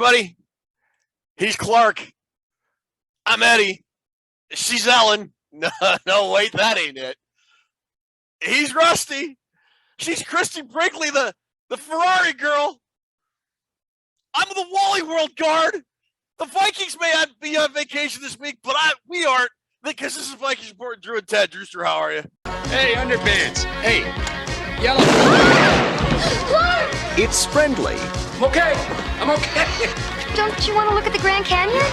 everybody. He's Clark. I'm Eddie. She's Ellen. No, wait, that ain't it. He's Rusty. She's Christy Brinkley, the Ferrari girl. I'm the Wally World Guard. The Vikings may not be on vacation this week, but we aren't, because this is Vikings Report. Drew and Ted. Drewster, how are you? Hey, underpants. Hey, yellow. It's friendly. Okay, I'm okay. Don't you want to look at the Grand Canyon?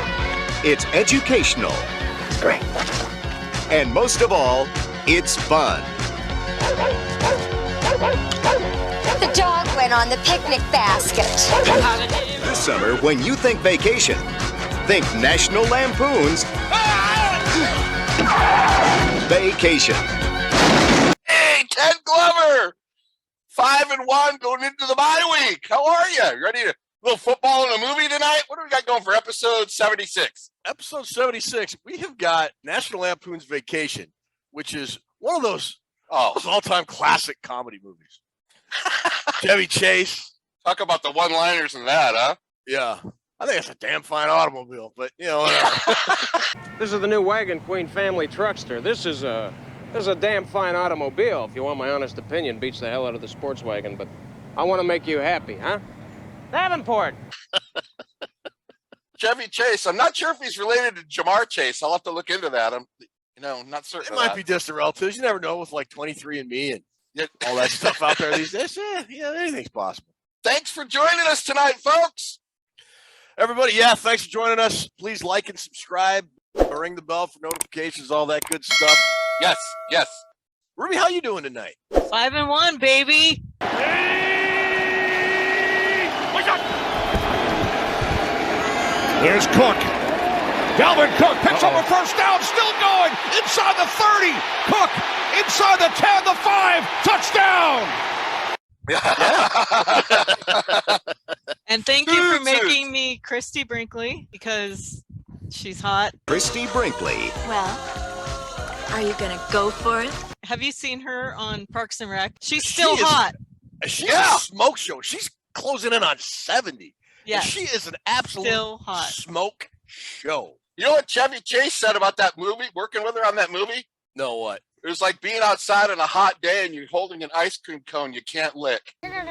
It's educational. It's great. And most of all, it's fun. The dog went on the picnic basket. This summer, when you think vacation, think National Lampoon's Vacation. Hey, Ted Glover! 5-1 going into the bye week. How are you? You ready to little football and a movie tonight? What do we got going for episode 76? Episode 76, we have got National Lampoon's Vacation, which is one of those all-time classic comedy movies. Chevy Chase. Talk about the one-liners in that, huh? Yeah. I think it's a damn fine automobile, but, you know. This is the new Wagon Queen family truckster. This is a damn fine automobile, if you want my honest opinion. Beats the hell out of the sports wagon, but I want to make you happy, huh? Davenport. Chevy Chase. I'm not sure if he's related to Jamar Chase. I'll have to look into that. I'm not certain. It might be distant relatives. You never know with like 23andMe and all that stuff out there these days. Yeah, anything's possible. Thanks for joining us tonight, folks. Everybody, thanks for joining us. Please like and subscribe. Ring the bell for notifications, all that good stuff. Yes. Ruby, how you doing tonight? 5-1, baby. Here's Cook. Dalvin Cook picks up a first down, still going inside the 30. Cook inside the 10, the 5, touchdown. And thank you for making me Christy Brinkley, because she's hot. Christy Brinkley. Well, are you going to go for it? Have you seen her on Parks and Rec? She's still hot. She's a smoke show. She's closing in on 70. Yeah, she is an absolute still hot smoke show. You know what Chevy Chase said about that movie, working with her on that movie? No, what? It was like being outside on a hot day and you're holding an ice cream cone you can't lick. That's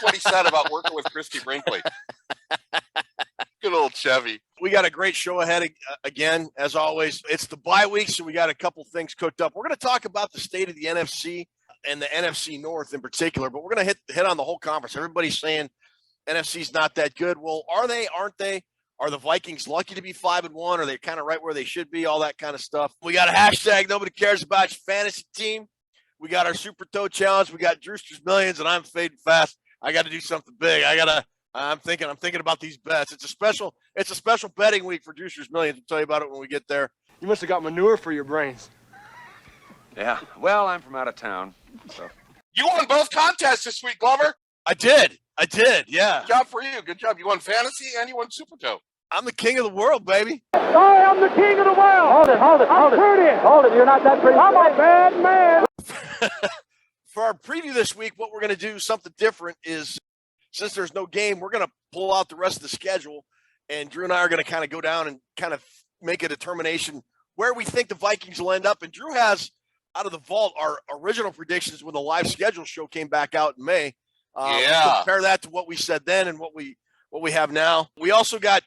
what he said about working with Christy Brinkley. Good old Chevy. We got a great show ahead again, as always. It's the bye week, so we got a couple things cooked up. We're going to talk about the state of the NFC and the NFC North in particular, but we're going to hit on the whole conference. Everybody's saying NFC's not that good. Well, are they? Aren't they? Are the Vikings lucky to be 5-1? Are they kind of right where they should be? All that kind of stuff. We got a hashtag nobody cares about your fantasy team. We got our Super Toe Challenge. We got Drewster's Millions, and I'm fading fast. I got to do something big. I'm thinking about these bets. It's a special betting week for Drewster's Millions. We'll tell you about it when we get there. You must have got manure for your brains. Yeah, well, I'm from out of town, so. You won both contests this week, Glover. I did, yeah. Good job for you. Good job. You won fantasy and you won Super Toe. I'm the king of the world, baby. Sorry, I'm the king of the world. Hold it. Hold it, you're not that pretty. I'm a bad man. For our preview this week, what we're going to do, something different, is since there's no game, we're going to pull out the rest of the schedule, and Drew and I are going to kind of go down and kind of make a determination where we think the Vikings will end up. And Drew has, out of the vault, our original predictions when the live schedule show came back out in May. Compare that to what we said then and what we have now. We also got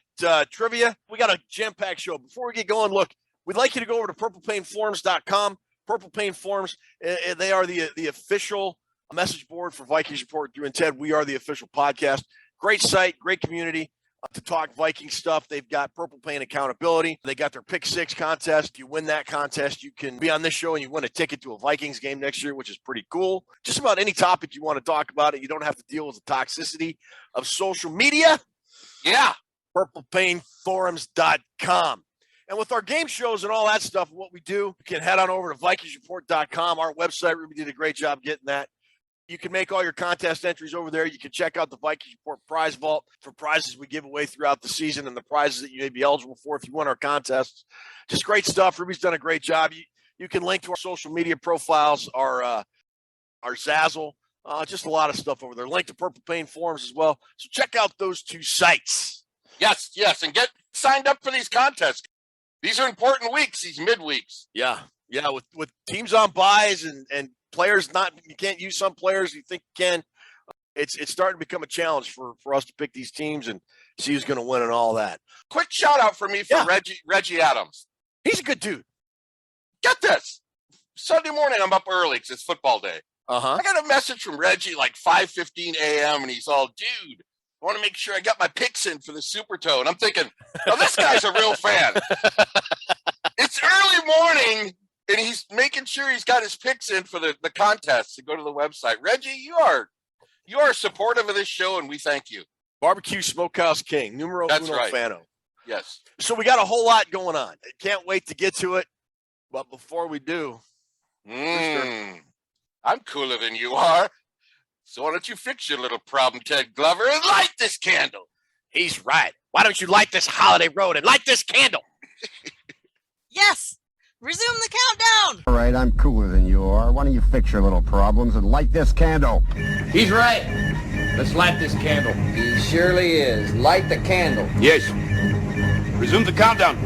trivia. We got a jam-packed show. Before we get going, look, we'd like you to go over to purplepainforums.com. Purple Pain Forums, they are the official message board for Vikings Report. Drew and Ted, we are the official podcast. Great site, great community to talk Viking stuff. They've got Purple Pain Accountability. They got their Pick 6 contest. If you win that contest, you can be on this show and you win a ticket to a Vikings game next year, which is pretty cool. Just about any topic you want to talk about it. You don't have to deal with the toxicity of social media. Yeah. purplepainforums.com. And with our game shows and all that stuff, what we do, you can head on over to VikingsReport.com, our website. Ruby did a great job getting that. You can make all your contest entries over there. You can check out the Vikings Report prize vault for prizes we give away throughout the season and the prizes that you may be eligible for if you win our contests. Just great stuff. Ruby's done a great job. You can link to our social media profiles, our Zazzle, just a lot of stuff over there. Link to Purple Pain forums as well. So check out those 2 sites. Yes, and get signed up for these contests. These are important weeks, these midweeks. Yeah, with teams on buys and players you can't use some players you think you can. It's starting to become a challenge for us to pick these teams and see who's going to win and all that. Quick shout out for me for Reggie Adams. He's a good dude. Get this. Sunday morning, I'm up early because it's football day. Uh-huh. I got a message from Reggie like 5:15 a.m. and he's all, dude, I want to make sure I got my picks in for the Super Toe. And I'm thinking, oh, this guy's a real fan. It's early morning, and he's making sure he's got his picks in for the contest to go to the website. Reggie, you are supportive of this show, and we thank you. Barbecue Smokehouse King, numero uno fano. Yes. So we got a whole lot going on. I can't wait to get to it. But before we do, I'm cooler than you are. So why don't you fix your little problem, Ted Glover, and light this candle? He's right. Why don't you light this holiday road and light this candle? Yes. Resume the countdown. All right, I'm cooler than you are. Why don't you fix your little problems and light this candle? He's right. Let's light this candle. He surely is. Light the candle. Yes. Resume the countdown.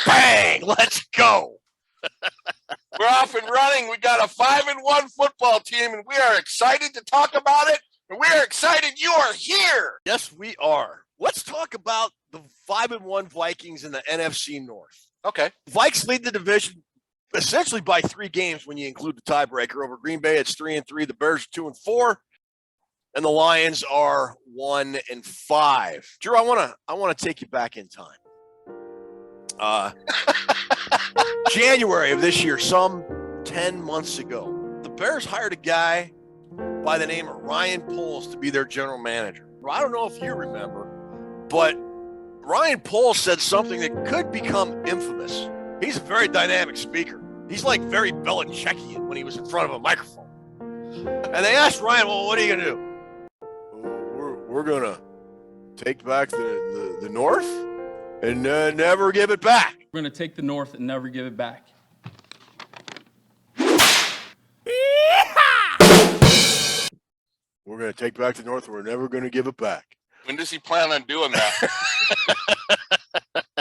Bang! Let's go. We're off and running. We got a 5-1 football team, and we are excited to talk about it. And we are excited you are here. Yes, we are. Let's talk about the 5-1 Vikings in the NFC North. Okay. Vikes lead the division essentially by 3 games when you include the tiebreaker. Over Green Bay, it's 3-3. The Bears are 2-4, and the Lions are 1-5. Drew, I want to take you back in time. January of this year, some 10 months ago, the Bears hired a guy by the name of Ryan Poles to be their general manager. I don't know if you remember, but Ryan Poles said something that could become infamous. He's a very dynamic speaker. He's like very Belichickian when he was in front of a microphone. And they asked Ryan, well, what are you going to do? We're going to take back the North and never give it back. We're going to take the North and never give it back. We're going to take back the North and we're never going to give it back. When does he plan on doing that?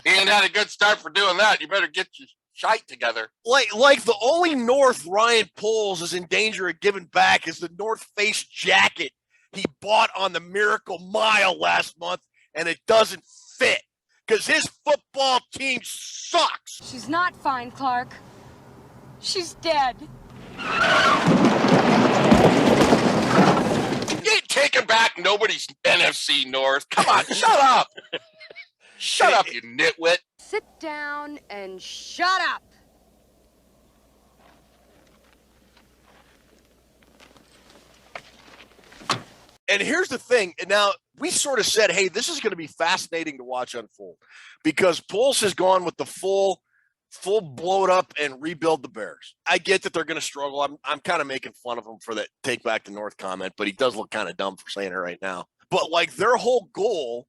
He ain't had a good start for doing that. You better get your shite together. Like the only North Ryan Poles is in danger of giving back is the North Face jacket he bought on the Miracle Mile last month, and it doesn't fit because his football team sucks. She's not fine, Clark. She's dead. You ain't taking back nobody's NFC North. Come on, shut up. Shut up, you nitwit. Sit down and shut up. And here's the thing. Now, we sort of said, hey, this is going to be fascinating to watch unfold because Poles has gone with the full blow it up and rebuild the Bears. I get that they're going to struggle. I'm kind of making fun of him for that take back the North comment, but he does look kind of dumb for saying it right now. But like their whole goal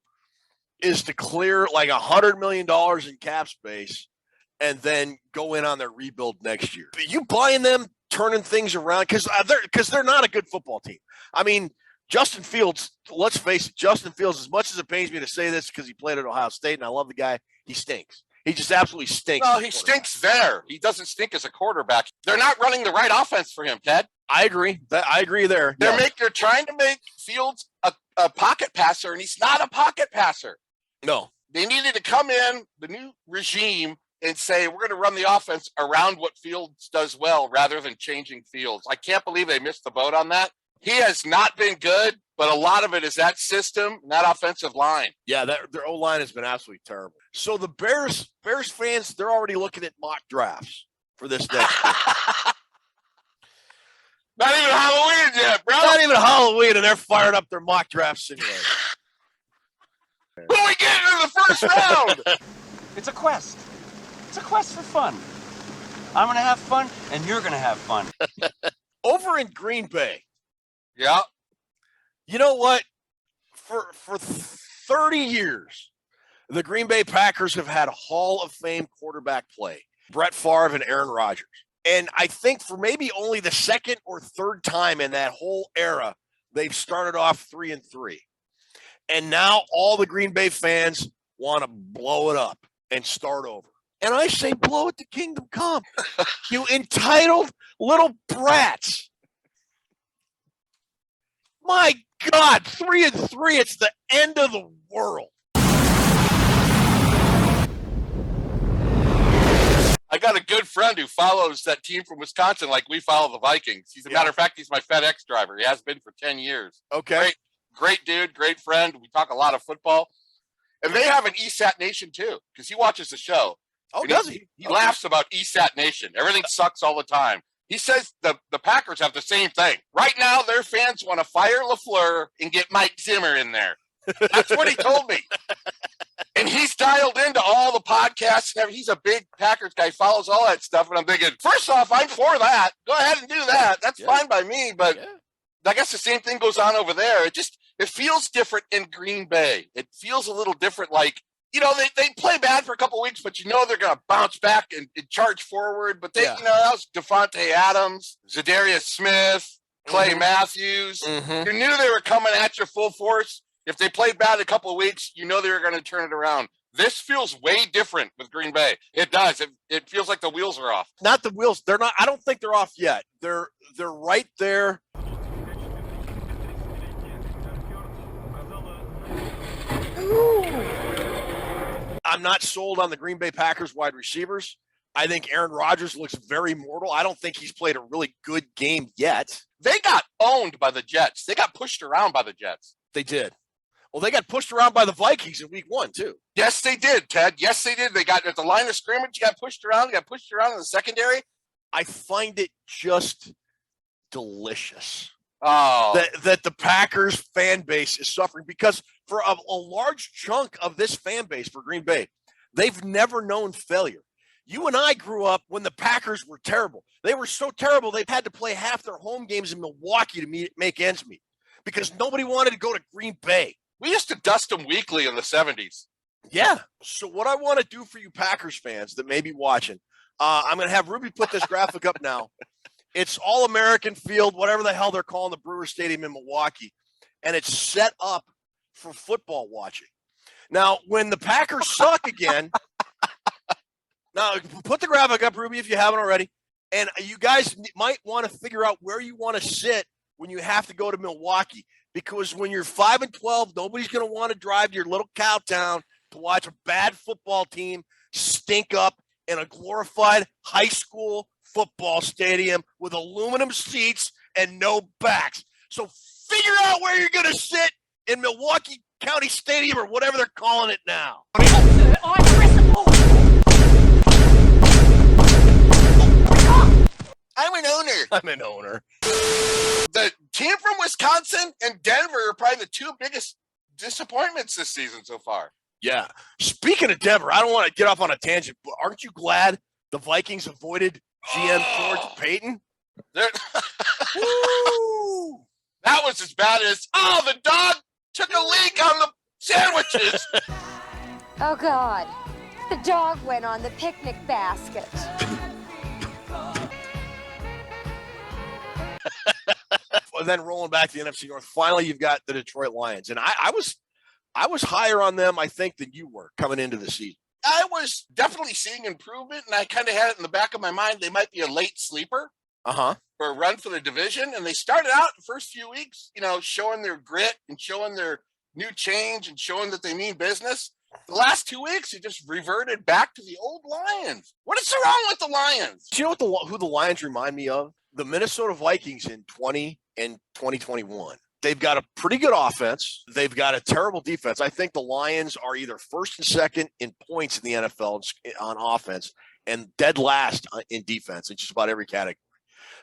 is to clear like $100 million in cap space and then go in on their rebuild next year. Are you buying them turning things around? Because they're not a good football team. I mean, Justin Fields, let's face it, Justin Fields, as much as it pains me to say this because he played at Ohio State and I love the guy, he stinks. He just absolutely stinks. No, he stinks there. He doesn't stink as a quarterback. They're not running the right offense for him, Ted. I agree. I agree there. They're trying to make Fields a pocket passer, and he's not a pocket passer. No. They needed to come in, the new regime, and say, we're going to run the offense around what Fields does well rather than changing Fields. I can't believe they missed the boat on that. He has not been good, but a lot of it is that system and that offensive line. Yeah, their O-line has been absolutely terrible. So the Bears fans, they're already looking at mock drafts for this next year. Not even Halloween yet, bro. Not even Halloween, and they're firing up their mock draft simulator. When we get into the first round. It's a quest. It's a quest for fun. I'm going to have fun, and you're going to have fun. Over in Green Bay. Yeah. You know what? For 30 years, the Green Bay Packers have had Hall of Fame quarterback play. Brett Favre and Aaron Rodgers. And I think for maybe only the second or third time in that whole era, they've started off 3-3. And now all the Green Bay fans want to blow it up and start over. And I say, blow it to kingdom come. You entitled little brats. My God, 3-3, it's the end of the world. I got a good friend who follows that team from Wisconsin like we follow the Vikings. He's a matter of fact, he's my FedEx driver. He has been for 10 years. Okay. Great dude, great friend. We talk a lot of football. And they have an ESAT Nation too, because he watches the show. Oh, does he? He laughs about ESAT Nation. Everything sucks all the time. He says the Packers have the same thing. Right now, their fans want to fire LaFleur and get Mike Zimmer in there. That's what he told me. And he's dialed into all the podcasts. And he's a big Packers guy, follows all that stuff. And I'm thinking, first off, I'm for that. Go ahead and do that. That's fine by me. But I guess the same thing goes on over there. It feels different in Green Bay. It feels a little different. Like, you know, they play bad for a couple of weeks, but you know they're going to bounce back and charge forward. But that was Devontae Adams, Zadarius Smith, Clay Matthews. You knew they were coming at you full force. If they played bad a couple of weeks, you know they were going to turn it around. This feels way different with Green Bay. It does. It feels like the wheels are off. Not the wheels. They're not. I don't think they're off yet. They're right there. I'm not sold on the Green Bay Packers wide receivers. I think Aaron Rodgers looks very mortal. I don't think he's played a really good game yet. They got owned by the Jets. They got pushed around by the Jets. They did. Well, they got pushed around by the Vikings in week 1, too. Yes, they did, Ted. Yes, they did. They got at the line of scrimmage, got pushed around. They got pushed around in the secondary. I find it just delicious that the Packers fan base is suffering because for a large chunk of this fan base for Green Bay, they've never known failure. You and I grew up when the Packers were terrible. They were so terrible, they've had to play half their home games in Milwaukee to make ends meet because nobody wanted to go to Green Bay. We used to dust them weekly in the 70s. Yeah. So what I want to do for you Packers fans that may be watching, I'm going to have Ruby put this graphic up now. It's All-American Field, whatever the hell they're calling the Brewer Stadium in Milwaukee, and it's set up for football watching. Now, when the Packers suck again, now put the graphic up, Ruby, if you haven't already, and you guys might want to figure out where you want to sit when you have to go to Milwaukee. Because when you're 5-12, nobody's going to want to drive to your little cow town to watch a bad football team stink up in a glorified high school football stadium with aluminum seats and no backs. So figure out where you're going to sit in Milwaukee County Stadium or whatever they're calling it now. I'm an owner. I'm an owner. The team from Wisconsin and Denver are probably the two biggest disappointments this season so far. Yeah. Speaking of Denver, I don't want to get off on a tangent, but aren't you glad the Vikings avoided GM George Payton? That was as bad as, the dog took a leak on the sandwiches. Oh, God. The dog went on the picnic basket. And then rolling back to the NFC North, finally you've got the Detroit Lions. And I was higher on them, I think, than you were coming into the season. I was definitely seeing improvement, and I kind of had it in the back of my mind. They might be a late sleeper for a run for the division. And they started out the first few weeks, showing their grit and showing their new change and showing that they mean business. The last 2 weeks, it just reverted back to the old Lions. What is wrong with the Lions? Do you know who the Lions remind me of? The Minnesota Vikings in 20 and 2021. They've got a pretty good offense. They've got a terrible defense. I think the Lions are either first and second in points in the NFL on offense and dead last in defense in just about every category.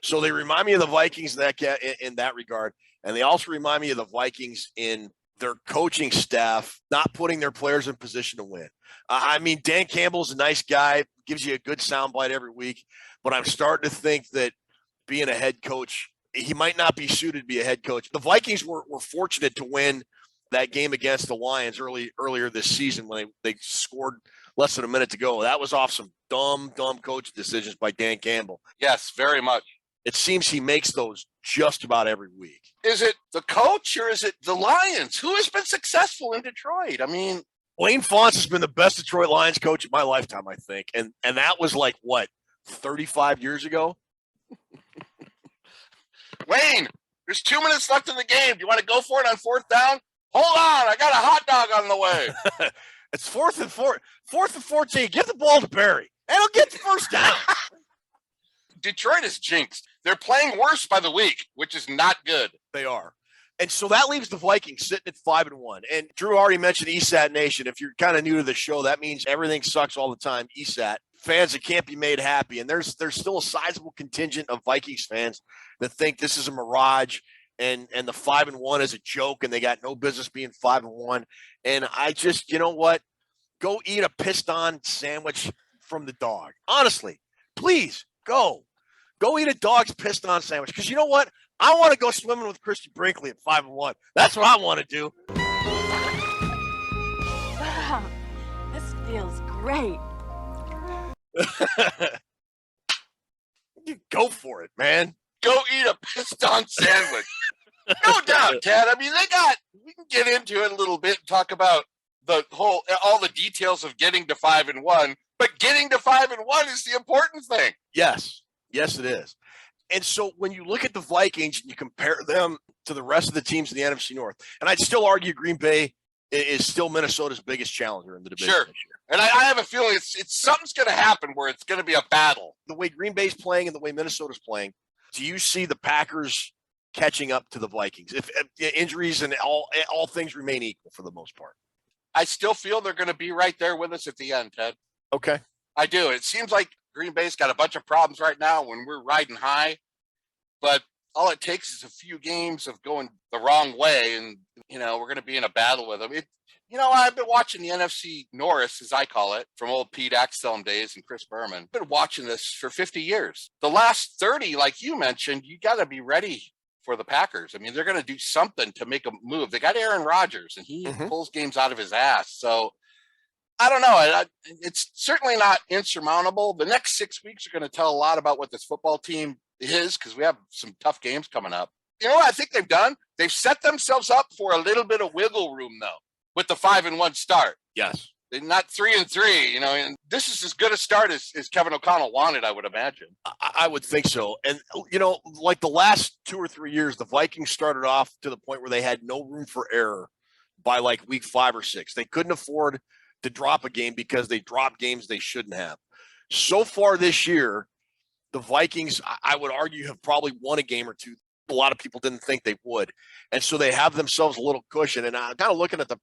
So they remind me of the Vikings in that regard. And they also remind me of the Vikings in their coaching staff not putting their players in position to win. I mean, Dan Campbell's a nice guy, gives you a good soundbite every week, but I'm starting to think that being a head coach, he might not be suited to be a head coach. The Vikings were fortunate to win that game against the Lions earlier this season when they scored less than a minute to go. That was off some dumb coach decisions by Dan Campbell. Yes, very much. It seems he makes those just about every week. Is it the coach or is it the Lions? Who has been successful in Detroit? I mean, Wayne Fontes has been the best Detroit Lions coach of my lifetime, I think. And that was like, what, 35 years ago? Wayne, there's 2 minutes left in the game. Do you want to go for it on 4th down? Hold on, I got a hot dog on the way. It's 4th and 14. Give the ball to Barry, and he'll get the first down. Detroit is jinxed. They're playing worse by the week, which is not good. They are. And so that leaves the Vikings sitting at 5-1. And Drew already mentioned ESAT Nation. If you're kind of new to the show, that means everything sucks all the time. ESAT. Fans that can't be made happy. And there's still a sizable contingent of Vikings fans that think this is a mirage and the 5-1 is a joke and they got no business being 5-1. And I just, you know what? Go eat a piston sandwich from the dog. Honestly, please go. Go eat a dog's piston sandwich. Because you know what? I want to go swimming with Christy Brinkley at 5-1. That's what I want to do. Wow, this feels great. You go for it, man. Go eat a piston sandwich. No doubt, Ted. I mean, we can get into it a little bit and talk about all the details of getting to 5-1, but getting to 5-1 is the important thing. Yes, it is. And so when you look at the Vikings and you compare them to the rest of the teams in the NFC North, and I'd still argue Green Bay is still Minnesota's biggest challenger in the division Sure. this year. And I have a feeling it's something's going to happen where it's going to be a battle. The way Green Bay's playing and the way Minnesota's playing, do you see the Packers catching up to the Vikings if injuries and all things remain equal for the most part? I still feel they're going to be right there with us at the end, Ted. Okay. I do. It seems like Green Bay's got a bunch of problems right now when we're riding high, but all it takes is a few games of going the wrong way, and we're going to be in a battle with them. I've been watching the NFC Norris, as I call it, from old Pete Axthelm days and Chris Berman. I've been watching this for 50 years. The last 30, like you mentioned, you got to be ready for the Packers. I mean, they're going to do something to make a move. They got Aaron Rodgers, and he pulls games out of his ass. So I don't know. It's certainly not insurmountable. The next 6 weeks are going to tell a lot about what this football team is, because we have some tough games coming up. You know what I think they've done? They've set themselves up for a little bit of wiggle room, though, with the 5-1 start. Yes. They're not 3-3, and this is as good a start as Kevin O'Connell wanted, I would imagine. I would think so. And, like the last 2 or 3 years, the Vikings started off to the point where they had no room for error by like week 5 or 6. They couldn't afford to drop a game because they dropped games they shouldn't have. So far this year, the Vikings, I would argue, have probably won a game or two. A lot of people didn't think they would. And so they have themselves a little cushion. And I'm kind of looking at the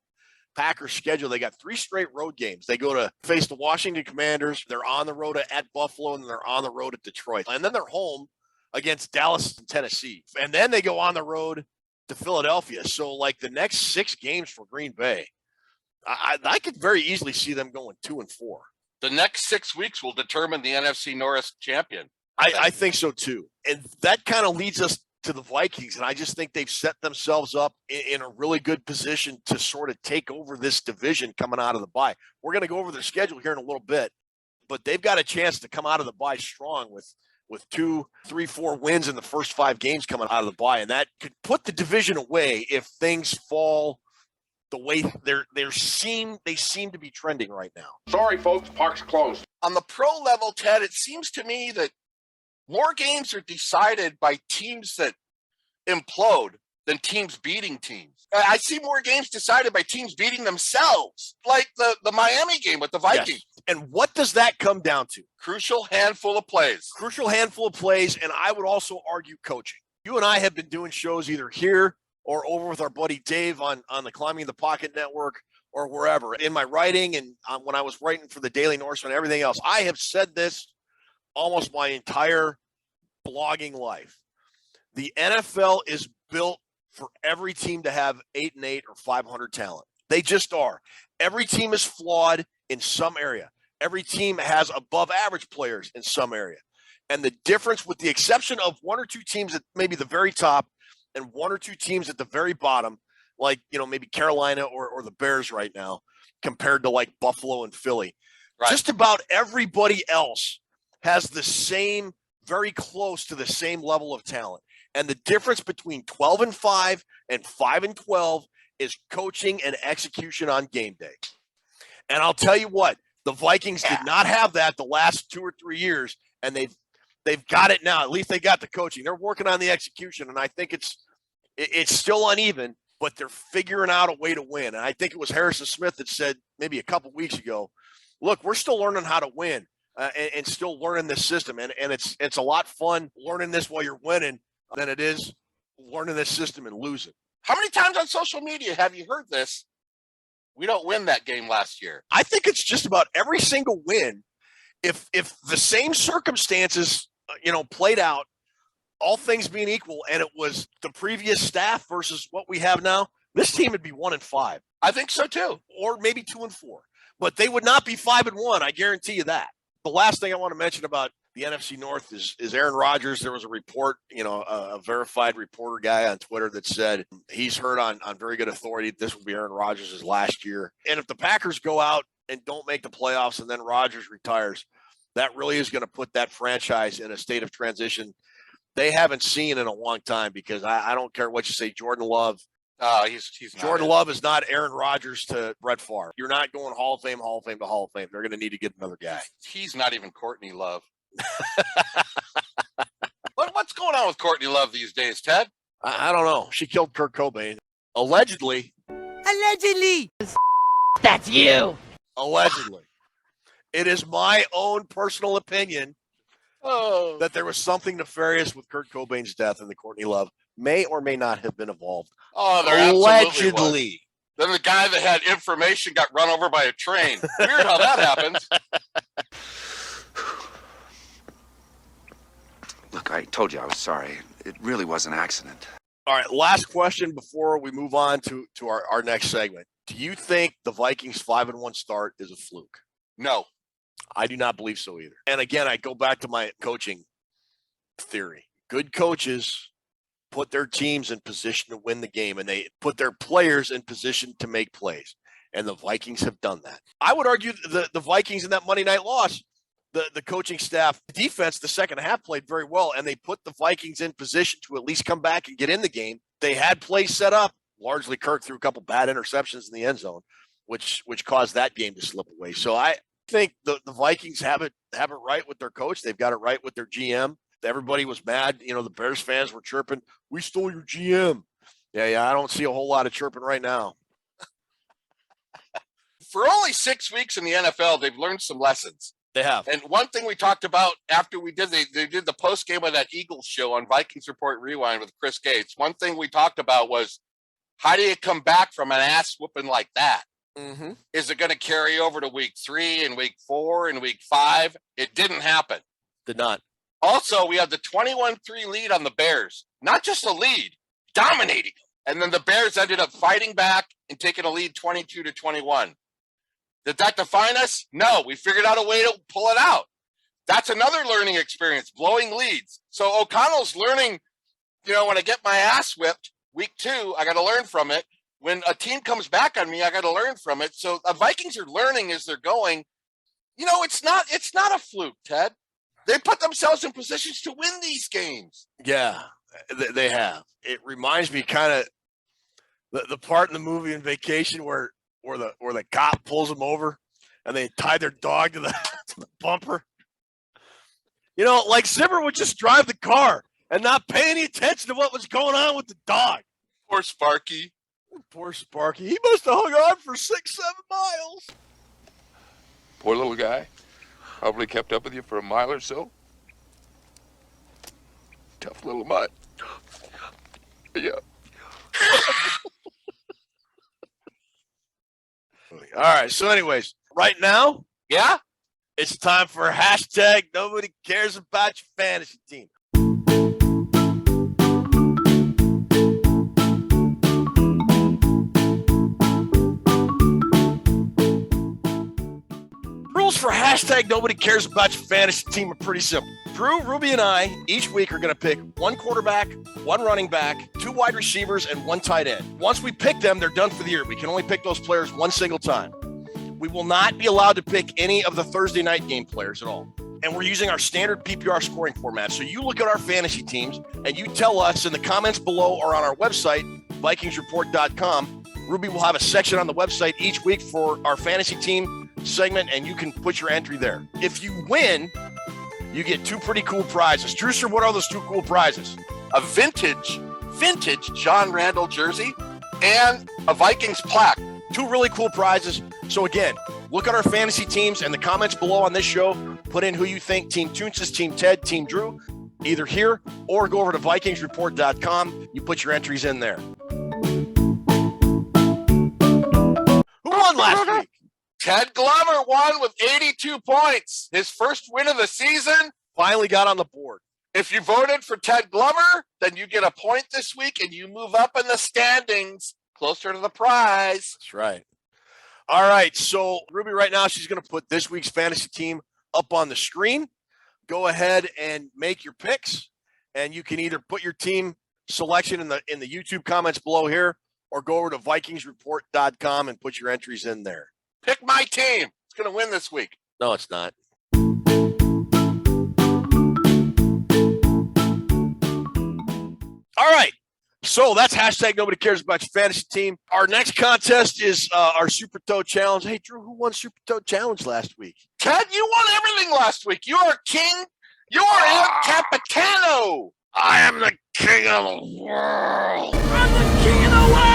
Packers schedule. They got 3 straight road games. They go to face the Washington Commanders. They're on the road at Buffalo, and they're on the road at Detroit. And then they're home against Dallas and Tennessee. And then they go on the road to Philadelphia. So like the next 6 games for Green Bay, I could very easily see them going 2-4. The next 6 weeks will determine the NFC North champion. I think so too. And that kind of leads us to the Vikings. And I just think they've set themselves up in a really good position to sort of take over this division coming out of the bye. We're going to go over their schedule here in a little bit, but they've got a chance to come out of the bye strong with 2, 3, 4 wins in the first 5 games coming out of the bye. And that could put the division away if things fall the way they seem to be trending right now. Sorry, folks, park's closed. On the pro level, Ted, it seems to me that more games are decided by teams that implode than teams beating teams. I see more games decided by teams beating themselves, like the Miami game with the Vikings. Yes. And what does that come down to? Crucial handful of plays. Crucial handful of plays, and I would also argue coaching. You and I have been doing shows either here or over with our buddy Dave on the Climbing the Pocket Network or wherever. In my writing and when I was writing for the Daily Norseman and everything else, I have said this almost my entire blogging life. The NFL is built for every team to have 8-8 or 500 talent. They just are. Every team is flawed in some area. Every team has above average players in some area. And the difference, with the exception of 1 or 2 teams at maybe the very top and 1 or 2 teams at the very bottom, like, maybe Carolina or the Bears right now, compared to like Buffalo and Philly, Right. Just about everybody else has the same, very close to the same level of talent. And the difference between 12-5 and 5-12 is coaching and execution on game day. And I'll tell you what, the Vikings did not have that the last 2 or 3 years, and they've got it now. At least they got the coaching. They're working on the execution, and I think it's still uneven, but they're figuring out a way to win. And I think it was Harrison Smith that said maybe a couple weeks ago, look, we're still learning how to win and still learning this system. And it's a lot fun learning this while you're winning than it is learning this system and losing. How many times on social media have you heard this? We don't win that game last year. I think it's just about every single win. If the same circumstances, played out, all things being equal, and it was the previous staff versus what we have now, this team would be 1-5. I think so too. Or maybe 2-4. But they would not be 5-1. I guarantee you that. The last thing I want to mention about the NFC North is Aaron Rodgers. There was a report, a verified reporter guy on Twitter that said he's heard on very good authority this will be Aaron Rodgers' last year. And if the Packers go out and don't make the playoffs and then Rodgers retires, that really is going to put that franchise in a state of transition they haven't seen in a long time, because I don't care what you say, Jordan Love. He's Jordan Love is not Aaron Rodgers to Brett Favre. You're not going Hall of Fame to Hall of Fame. They're going to need to get another guy. He's not even Courtney Love. What's going on with Courtney Love these days, Ted? I don't know. She killed Kurt Cobain. Allegedly. That's you. Allegedly. It is my own personal opinion that there was something nefarious with Kurt Cobain's death, and the Courtney Love may or may not have been involved. Oh, there allegedly. Absolutely was. Then the guy that had information got run over by a train. Weird how that happened. Look, I told you I was sorry. It really was an accident. All right, last question before we move on to our next segment. Do you think the Vikings 5-1 start is a fluke? No. I do not believe so either. And again, I go back to my coaching theory. Good coaches put their teams in position to win the game, and they put their players in position to make plays. And the Vikings have done that. I would argue the Vikings in that Monday night loss, the coaching staff, defense, the second half played very well, and they put the Vikings in position to at least come back and get in the game. They had plays set up. Largely, Kirk threw a couple bad interceptions in the end zone, which caused that game to slip away. So I think the Vikings have it right with their coach. They've got it right with their GM. Everybody was mad. The Bears fans were chirping, "We stole your GM." Yeah. I don't see a whole lot of chirping right now. For only 6 weeks in the NFL, they've learned some lessons. They have. And one thing we talked about after they did the post game of that Eagles show on Vikings Report Rewind with Chris Gates. One thing we talked about was, how do you come back from an ass whooping like that? Mm-hmm. Is it going to carry over to week 3 and week 4 and week 5? It didn't happen. Did not. Also, we had the 21-3 lead on the Bears. Not just a lead, dominating them. And then the Bears ended up fighting back and taking a lead 22-21. Did that define us? No, we figured out a way to pull it out. That's another learning experience, blowing leads. So O'Connell's learning, when I get my ass whipped, week 2, I got to learn from it. When a team comes back on me, I got to learn from it. So the Vikings are learning as they're going. It's not a fluke, Ted. They put themselves in positions to win these games. Yeah, they have. It reminds me kind of the part in the movie in Vacation where the cop pulls them over and they tie their dog to the bumper. Like Zimmer would just drive the car and not pay any attention to what was going on with the dog. Poor Sparky. Poor Sparky. He must have hung on for 6-7 miles. Poor little guy. Probably kept up with you for a mile or so. Tough little mutt. Yeah. All right. So anyways, right now, yeah, it's time for hashtag nobody cares about your fantasy team. Rules for hashtag nobody cares about your fantasy team are pretty simple. Drew, Ruby, and I each week are going to pick one quarterback, one running back, 2 wide receivers, and 1 tight end. Once we pick them, they're done for the year. We can only pick those players one single time. We will not be allowed to pick any of the Thursday night game players at all. And we're using our standard PPR scoring format. So you look at our fantasy teams and you tell us in the comments below or on our website, VikingsReport.com. Ruby will have a section on the website each week for our fantasy team segment, and you can put your entry there. If you win, you get 2 pretty cool prizes. Drewster, what are those 2 cool prizes? A vintage John Randall jersey and a Vikings plaque. 2 really cool prizes. So again, look at our fantasy teams and the comments below on this show. Put in who you think, Team Toonces, Team Ted, Team Drew, either here or go over to VikingsReport.com. You put your entries in there. Who won last week? Ted Glover won with 82 points. His first win of the season. Finally got on the board. If you voted for Ted Glover, then you get a point this week and you move up in the standings closer to the prize. That's right. All right. So Ruby, right now, she's going to put this week's fantasy team up on the screen. Go ahead and make your picks, and you can either put your team selection in the YouTube comments below here, or go over to VikingsReport.com and put your entries in there. Pick my team. It's going to win this week. No, it's not. All right. So that's hashtag nobody cares about your fantasy team. Our next contest is our Super Toe Challenge. Hey, Drew, who won Super Toe Challenge last week? Ted, you won everything last week. You are king. You are El Capitano. I am the king of the world. I'm the king of the world!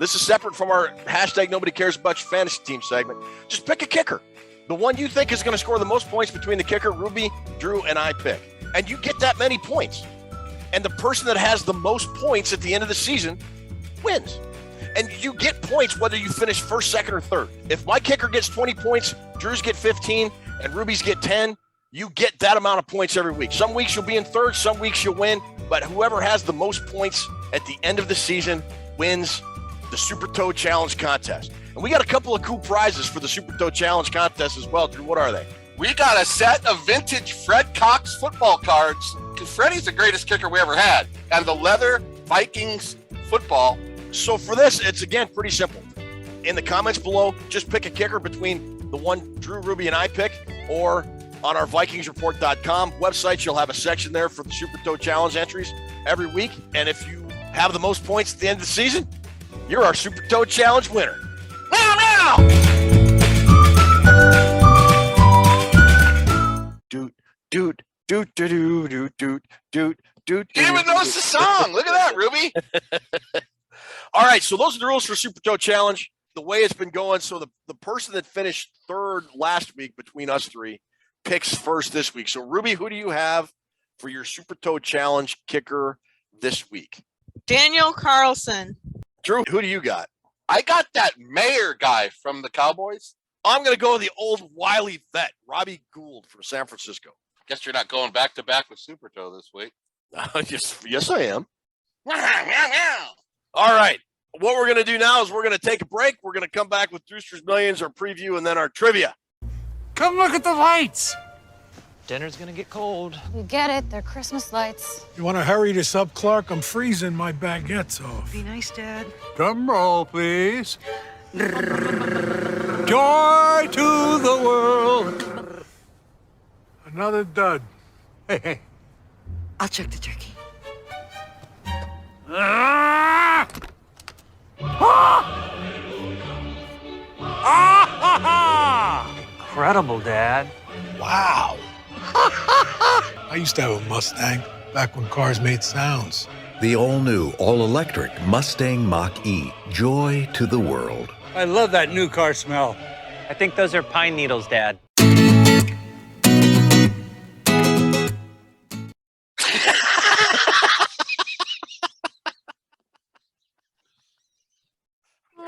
This is separate from our hashtag nobody cares about your fantasy team segment. Just pick a kicker. The one you think is going to score the most points between the kicker, Ruby, Drew, and I pick. And you get that many points. And the person that has the most points at the end of the season wins. And you get points whether you finish first, second, or third. If my kicker gets 20 points, Drew's get 15, and Ruby's get 10, you get that amount of points every week. Some weeks you'll be in third, some weeks you'll win, but whoever has the most points at the end of the season wins the Super Toe Challenge contest. And we got a couple of cool prizes for the Super Toe Challenge contest as well, Drew. What are they? We got a set of vintage Fred Cox football cards. Freddie's the greatest kicker we ever had. And the leather Vikings football. So for this, it's, again, pretty simple. In the comments below, just pick a kicker between the one Drew, Ruby, and I pick, or on our VikingsReport.com website, you'll have a section there for the Super Toe Challenge entries every week. And if you have the most points at the end of the season, you're our Super Toe Challenge winner. Meow, meow! Doot, doot, doot, doot, doot, doot, doot, doot. He even knows the song. Look at that, Ruby. All right, so those are the rules for Super Toe Challenge. The way it's been going, so the person that finished third last week between us three picks first this week. So, Ruby, who do you have for your Super Toe Challenge kicker this week? Daniel Carlson. Drew, who do you got? I got that mayor guy from the Cowboys. I'm going to go with the old wily vet, Robbie Gould from San Francisco. Guess you're not going back-to-back with Super Toe this week. Yes, I am. All right. What we're going to do now is we're going to take a break. We're going to come back with Drewster's Millions, our preview, and then our trivia. Come look at the lights! Dinner's gonna get cold. You get it. They're Christmas lights. You want to hurry this up, Clark? I'm freezing my baguettes off. Be nice, Dad. Drum roll, please. Joy to the world. Another dud. Hey. I'll check the turkey. Ah! Ah! Ah! Incredible, Dad. Wow. I used to have a Mustang back when cars made sounds. The all-new, all-electric Mustang Mach-E. Joy to the world. I love that new car smell. I think those are pine needles, Dad.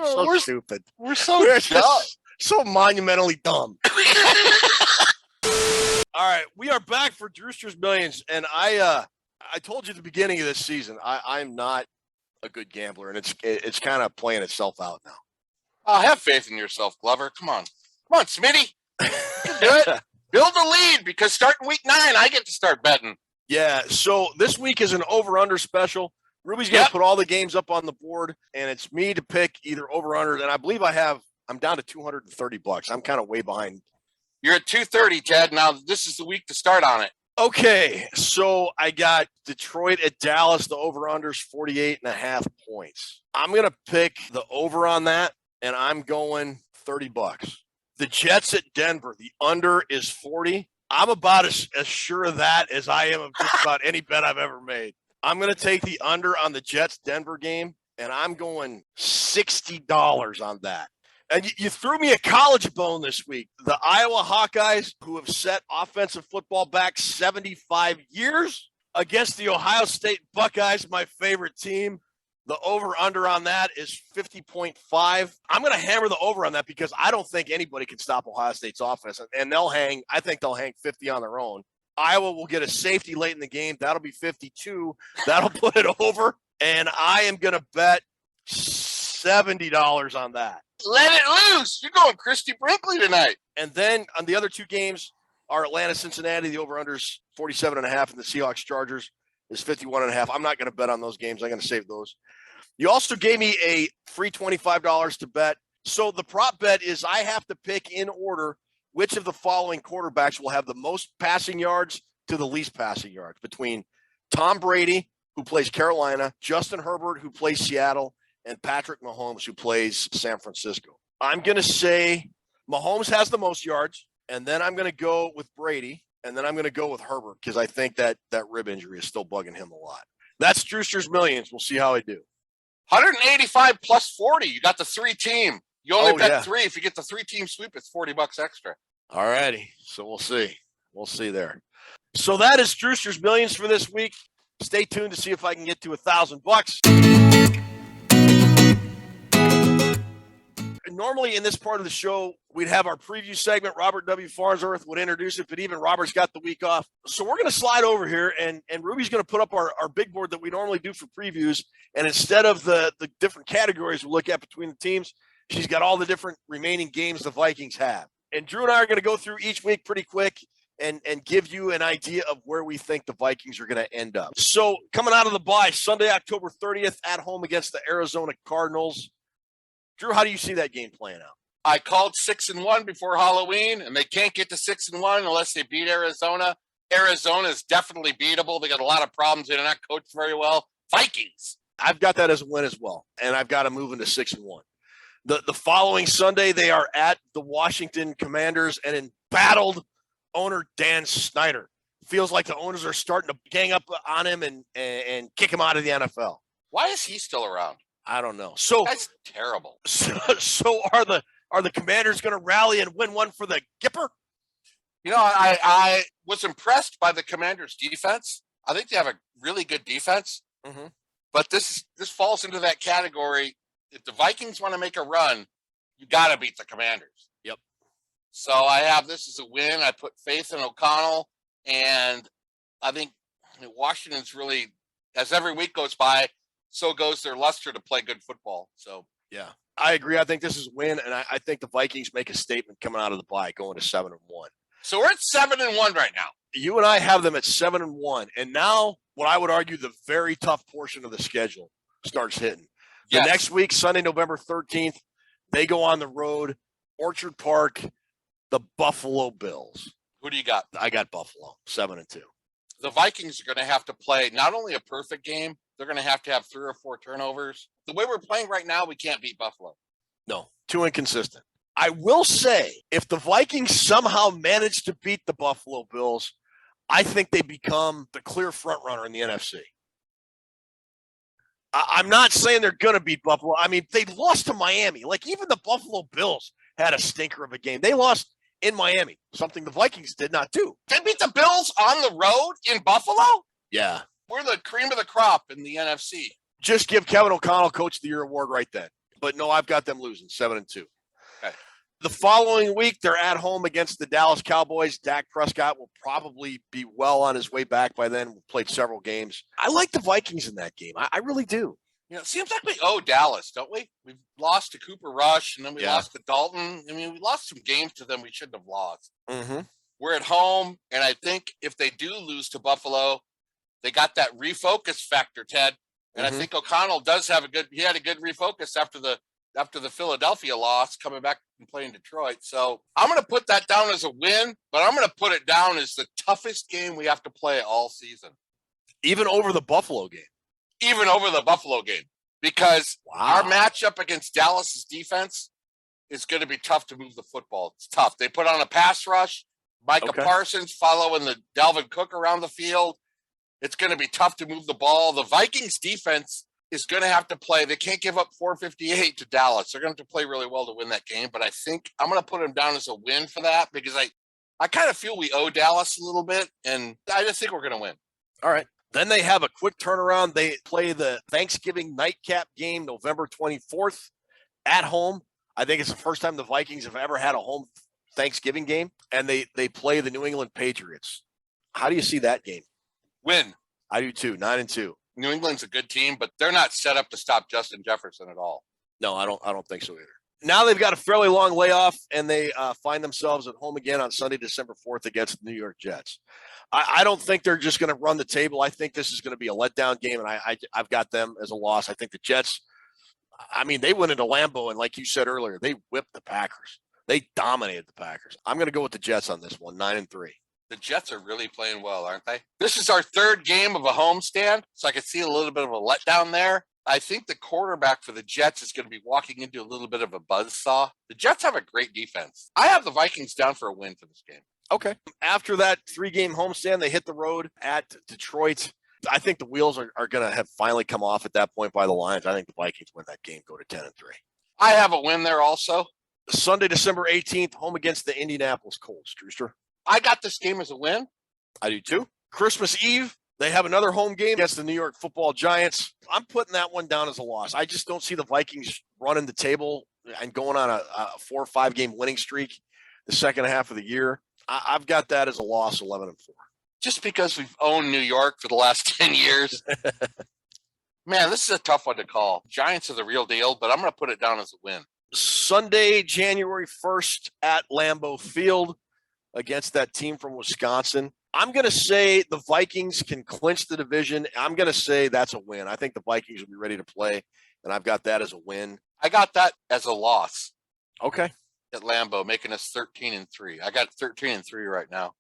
So stupid. We're so dumb. So monumentally dumb. All right, we are back for Drewster's Millions, and I told you at the beginning of this season, I'm not a good gambler, and it's kind of playing itself out now. Have faith in yourself, Glover. Come on, Smitty. You can do it. Build a lead, because starting week 9, I get to start betting. Yeah, so this week is an over-under special. Ruby's going to put all the games up on the board, and it's me to pick either over or under. And I believe I'm down to $230. I'm kind of way behind. You're at 230, Ted. Now this is the week to start on it. Okay, so I got Detroit at Dallas. The over-under's 48.5 points. I'm going to pick the over on that, and I'm going $30. The Jets at Denver. The under is 40. I'm about as sure of that as I am of just about any bet I've ever made. I'm going to take the under on the Jets-Denver game, and I'm going $60 on that. And you threw me a college bone this week. The Iowa Hawkeyes, who have set offensive football back 75 years against the Ohio State Buckeyes, my favorite team. The over-under on that is 50.5. I'm going to hammer the over on that because I don't think anybody can stop Ohio State's offense. And I think they'll hang 50 on their own. Iowa will get a safety late in the game. That'll be 52. That'll put it over. And I am going to bet $70 on that. Let it loose. You're going Christy Brinkley tonight. And then on the other two games are Atlanta-Cincinnati. The over-under's 47.5, and the Seahawks-Chargers is 51.5. I'm not going to bet on those games. I'm going to save those. You also gave me a free $25 to bet. So the prop bet is I have to pick in order which of the following quarterbacks will have the most passing yards to the least passing yards between Tom Brady, who plays Carolina, Justin Herbert, who plays Seattle, and Patrick Mahomes, who plays San Francisco. I'm going to say Mahomes has the most yards, and then I'm going to go with Brady, and then I'm going to go with Herbert because I think that rib injury is still bugging him a lot. That's Drewster's Millions. We'll see how I do. 185 plus 40. You got the 3-team. You only bet yeah. 3. If you get the 3-team sweep, it's $40 extra. All righty. So we'll see. We'll see there. So that is Drewster's Millions for this week. Stay tuned to see if I can get to $1,000. Normally in this part of the show, we'd have our preview segment. Robert W. Farnsworth would introduce it, but even Robert's got the week off. So we're going to slide over here, and Ruby's going to put up our big board that we normally do for previews. And instead of the different categories we look at between the teams, she's got all the different remaining games the Vikings have. And Drew and I are going to go through each week pretty quick and give you an idea of where we think the Vikings are going to end up. So coming out of the bye, Sunday, October 30th, at home against the Arizona Cardinals. Drew, how do you see that game playing out? I called 6-1 before Halloween, and they can't get to 6-1 unless they beat Arizona. Arizona is definitely beatable. They got a lot of problems. They're not coached very well. Vikings. I've got that as a win as well, and I've got them moving to 6-1. The following Sunday, they are at the Washington Commanders, and embattled owner Dan Snyder. Feels like the owners are starting to gang up on him and kick him out of the NFL. Why is he still around? I don't know. So that's terrible. So are the Commanders going to rally and win one for the Gipper? You know, I was impressed by the Commanders' defense. I think they have a really good defense. Mm-hmm. But this falls into that category. If the Vikings want to make a run, you got to beat the Commanders. Yep. So I have this as a win. I put faith in O'Connell, and I think Washington's really, as every week goes by, so goes their luster to play good football. So yeah, I agree. I think this is a win, and I think the Vikings make a statement coming out of the bye, going to 7-1. So we're at 7-1 right now. You and I have them at 7-1, and now what I would argue the very tough portion of the schedule starts hitting. The next week, Sunday, November 13th, they go on the road, Orchard Park, the Buffalo Bills. Who do you got? I got Buffalo, 7-2. The Vikings are going to have to play not only a perfect game, they're going to have 3 or 4 turnovers. The way we're playing right now, we can't beat Buffalo. No, too inconsistent. I will say, if the Vikings somehow manage to beat the Buffalo Bills, I think they become the clear front runner in the NFC. I'm not saying they're going to beat Buffalo. I mean, they lost to Miami. Like, even the Buffalo Bills had a stinker of a game. They lost in Miami, something the Vikings did not do. They beat the Bills on the road in Buffalo? Yeah. We're the cream of the crop in the NFC. Just give Kevin O'Connell Coach of the Year award right then. But no, I've got them losing 7-2. Okay. The following week, they're at home against the Dallas Cowboys. Dak Prescott will probably be well on his way back by then. We've played several games. I like the Vikings in that game. I really do. You know, it seems like we owe Dallas, don't we? We've lost to Cooper Rush, and then we lost to Dalton. I mean, we lost some games to them we shouldn't have lost. Mm-hmm. We're at home, and I think if they do lose to Buffalo, they got that refocus factor, Ted. And I think O'Connell does have he had a good refocus after the Philadelphia loss, coming back and playing Detroit. So I'm going to put that down as a win, but I'm going to put it down as the toughest game we have to play all season. Even over the Buffalo game. Even over the Buffalo game. Because our matchup against Dallas's defense is going to be tough to move the football. It's tough. They put on a pass rush. Micah Parsons following the Dalvin Cook around the field. It's going to be tough to move the ball. The Vikings defense is going to have to play. They can't give up 458 to Dallas. They're going to have to play really well to win that game. But I think I'm going to put them down as a win for that, because I kind of feel we owe Dallas a little bit, and I just think we're going to win. All right. Then they have a quick turnaround. They play the Thanksgiving nightcap game November 24th at home. I think it's the first time the Vikings have ever had a home Thanksgiving game, and they play the New England Patriots. How do you see that game? Win. I do too. 9-2. New England's a good team, but they're not set up to stop Justin Jefferson at all. No, I don't think so either. Now they've got a fairly long layoff, and they find themselves at home again on Sunday, December 4th against the New York Jets. I don't think they're just going to run the table. I think this is going to be a letdown game, and I've got them as a loss. I think the Jets, they went into Lambeau, and like you said earlier, they whipped the Packers. They dominated the Packers. I'm going to go with the Jets on this one, 9-3. The Jets are really playing well, aren't they? This is our third game of a homestand, so I could see a little bit of a letdown there. I think the quarterback for the Jets is going to be walking into a little bit of a buzzsaw. The Jets have a great defense. I have the Vikings down for a win for this game. Okay. After that 3-game homestand, they hit the road at Detroit. I think the wheels are going to have finally come off at that point by the Lions. I think the Vikings win that game, go to 10-3. I have a win there also. Sunday, December 18th, home against the Indianapolis Colts. Drewster? I got this game as a win. I do too. Christmas Eve, they have another home game against the New York Football Giants. I'm putting that one down as a loss. I just don't see the Vikings running the table and going on a 4 or 5 game winning streak the second half of the year. I've got that as a loss, 11-4. Just because we've owned New York for the last 10 years. Man, this is a tough one to call. Giants are the real deal, but I'm going to put it down as a win. Sunday, January 1st at Lambeau Field against that team from Wisconsin. I'm going to say the Vikings can clinch the division. I'm going to say that's a win. I think the Vikings will be ready to play, and I've got that as a win. I got that as a loss. Okay. At Lambeau, making us 13-3. I got 13-3 right now.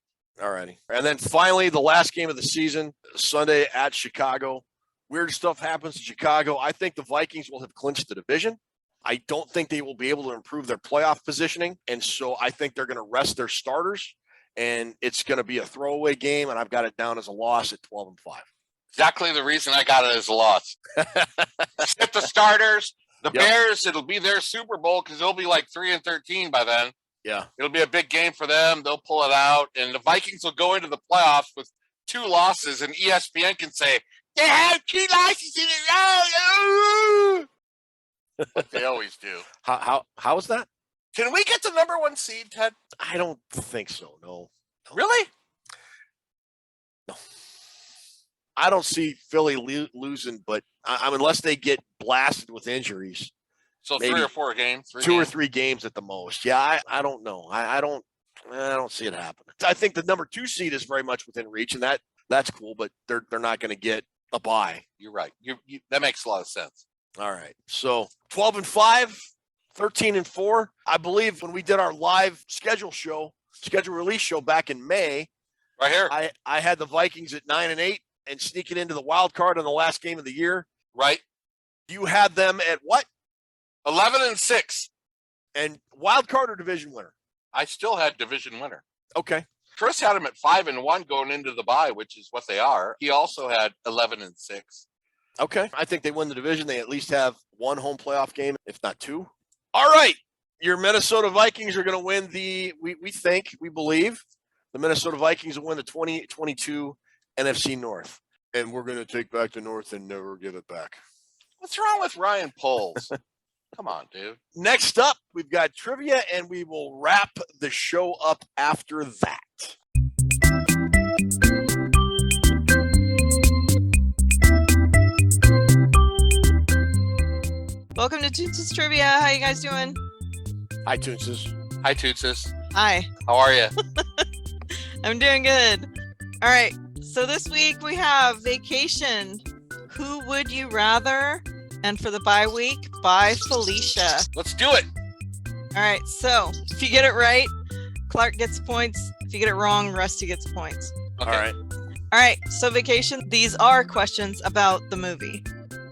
All righty. And then finally, the last game of the season, Sunday at Chicago. Weird stuff happens in Chicago. I think the Vikings will have clinched the division. I don't think they will be able to improve their playoff positioning. And so I think they're going to rest their starters, and it's going to be a throwaway game. And I've got it down as a loss at 12-5. Exactly the reason I got it as a loss. Sit the starters. The Bears, it'll be their Super Bowl because they'll be like 3-13 by then. Yeah. It'll be a big game for them. They'll pull it out. And the Vikings will go into the playoffs with 2 losses. And ESPN can say, they have 2 losses in a row. What they always do. How is that? Can we get the number 1 seed, Ted? I don't think so. No. Really? No. I don't see Philly losing, but unless they get blasted with injuries. So 3 or 4 games? 2 or 3 games at the most. Yeah, I don't know. I don't see it happening. I think the number 2 seed is very much within reach, and that's cool, but they're not going to get a bye. You're right. That makes a lot of sense. All right. So 12-5, 13-4. I believe when we did our live schedule release show back in May, right here, I had the Vikings at 9-8 and sneaking into the wild card in the last game of the year. Right. You had them at what? 11-6. And wild card or division winner? I still had division winner. Okay. Chris had them at 5-1 going into the bye, which is what they are. He also had 11-6. Okay. I think they win the division. They at least have 1 home playoff game, if not 2. All right. Your Minnesota Vikings are going to win we believe the Minnesota Vikings will win the 2022 NFC North. And we're going to take back the North and never give it back. What's wrong with Ryan Poles? Come on, dude. Next up, we've got trivia, and we will wrap the show up after that. Welcome to Toonses Trivia. How you guys doing? Hi, Toonses. Hi, Toonses. Hi. How are you? I'm doing good. All right. So this week we have vacation. Who Would You Rather? And for the bye week, by Felicia. Let's do it. All right, so if you get it right, Clark gets points. If you get it wrong, Rusty gets points. Okay. All right. All right, so Vacation, these are questions about the movie.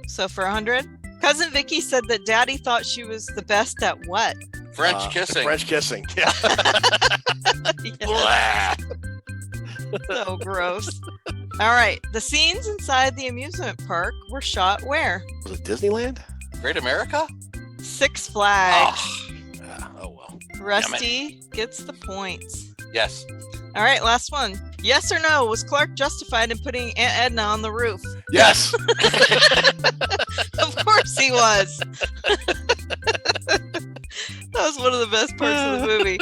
So for 100, Cousin Vicky said that Daddy thought she was the best at what? French kissing. French kissing. Yeah. Yeah. So gross. All right, the scenes inside the amusement park were shot where? Was it Disneyland? Great America? Six Flags. Oh well. Rusty gets the points. Yes. All right, last one. Yes or no, was Clark justified in putting Aunt Edna on the roof? Yes. Of course he was. That was one of the best parts of the movie.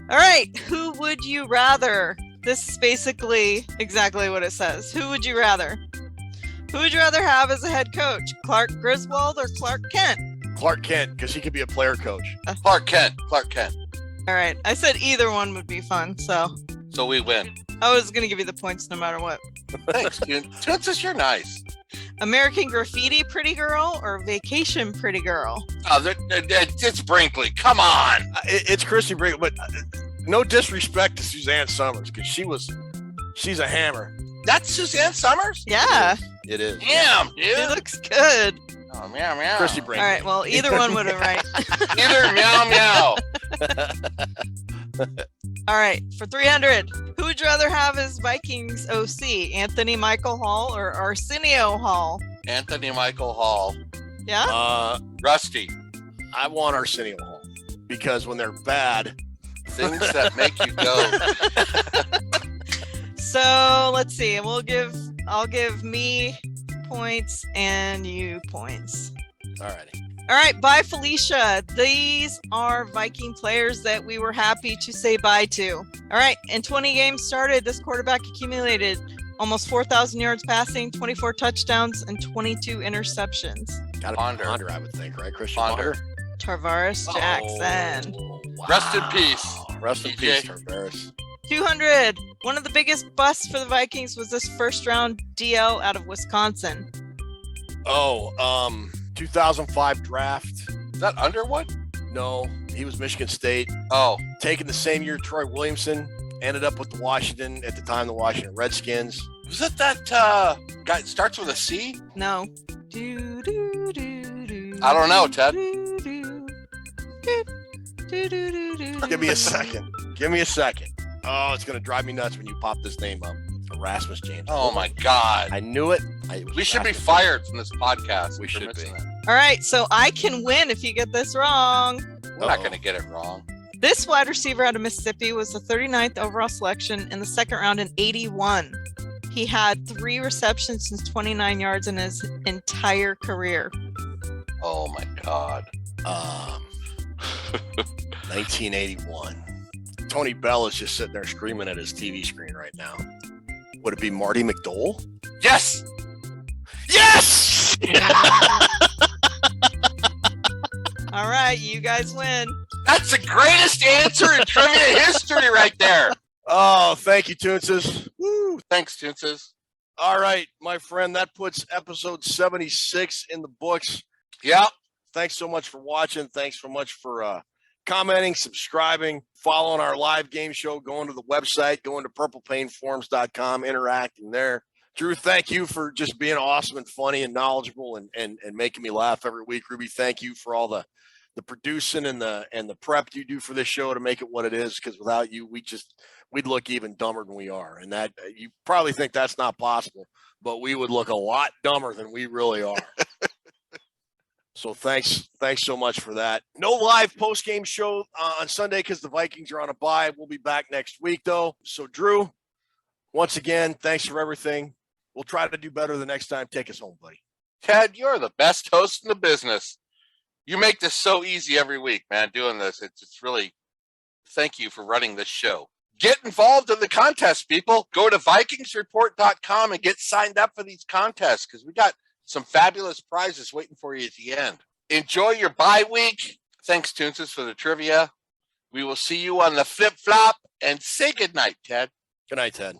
All right, who would you rather? This is basically exactly what it says. Who would you rather? Who would you rather have as a head coach? Clark Griswold or Clark Kent? Clark Kent, because he could be a player coach. Clark Kent. Clark Kent. All right, I said either one would be fun, so So we win. I was going to give you the points no matter what. Thanks, dude. Tootsis, you're nice. American Graffiti Pretty Girl or Vacation Pretty Girl? Oh, it's Brinkley. Come on. It's Christy Brinkley, but no disrespect to Suzanne Summers, because she's a hammer. That's Suzanne Summers? Yeah. It is. Damn, dude. It looks good. Oh, meow, meow. Christy Brinkley. All right, well, either one would have right. Either meow, meow. All right, for 300, who would you rather have as Vikings OC? Anthony Michael Hall or Arsenio Hall? Anthony Michael Hall. Yeah? Rusty. I want Arsenio Hall, because when they're bad, Things that make you go. So let's see. I'll give me points and you points. Alrighty. All right, bye Felicia. These are Viking players that we were happy to say bye to. All right, in 20 games started, this quarterback accumulated almost 4,000 yards passing, 24 touchdowns, and 22 interceptions. Got Ponder. Ponder, I would think, right? Christian Ponder. Tarvaris Jackson. Wow. Rest in peace. Rest in TJ. peace, Tarvaris. 200. One of the biggest busts for the Vikings was this first round DL out of Wisconsin. 2005 draft. Is that Underwood? No, he was Michigan State. Oh. Taken the same year Troy Williamson. Ended up with the Washington, at the time, the Washington Redskins. Was it that guy that starts with a C? No. I don't know, Ted. Give me a second. Give me a second. Oh, it's going to drive me nuts when you pop this name up. Erasmus James. Oh, my God. I knew it. We should be fired from this podcast. We should be. All right, so I can win if you get this wrong. We're not going to get it wrong. This wide receiver out of Mississippi was the 39th overall selection in the second round in 81. He had 3 receptions since 29 yards in his entire career. Oh, my God. 1981. Tony Bell is just sitting there screaming at his TV screen right now. Would it be Marty McDowell? Yes! Yes! All right, you guys win. That's the greatest answer in trivia history right there. Oh, thank you, Toonses. Woo. Thanks, Toonses. All right, my friend, that puts episode 76 in the books. Yeah. Thanks so much for watching. Thanks so much for commenting, subscribing, following our live game show, going to the website, going to purplepainforums.com, interacting there. Drew, thank you for just being awesome and funny and knowledgeable and making me laugh every week. Ruby, thank you for all the producing and the prep you do for this show to make it what it is, because without you, we'd look even dumber than we are. And that you probably think that's not possible, but we would look a lot dumber than we really are. So thanks so much for that. No live post-game show on Sunday because the Vikings are on a bye. We'll be back next week, though. So, Drew, once again, thanks for everything. We'll try to do better the next time. Take us home, buddy. Ted, you're the best host in the business. You make this so easy every week, man, doing this. It's really, thank you for running this show. Get involved in the contest, people. Go to VikingsReport.com and get signed up for these contests, because we got some fabulous prizes waiting for you at the end. Enjoy your bye week. Thanks, Toonses, for the trivia. We will see you on the flip-flop, and say goodnight, Ted. Good night, Ted.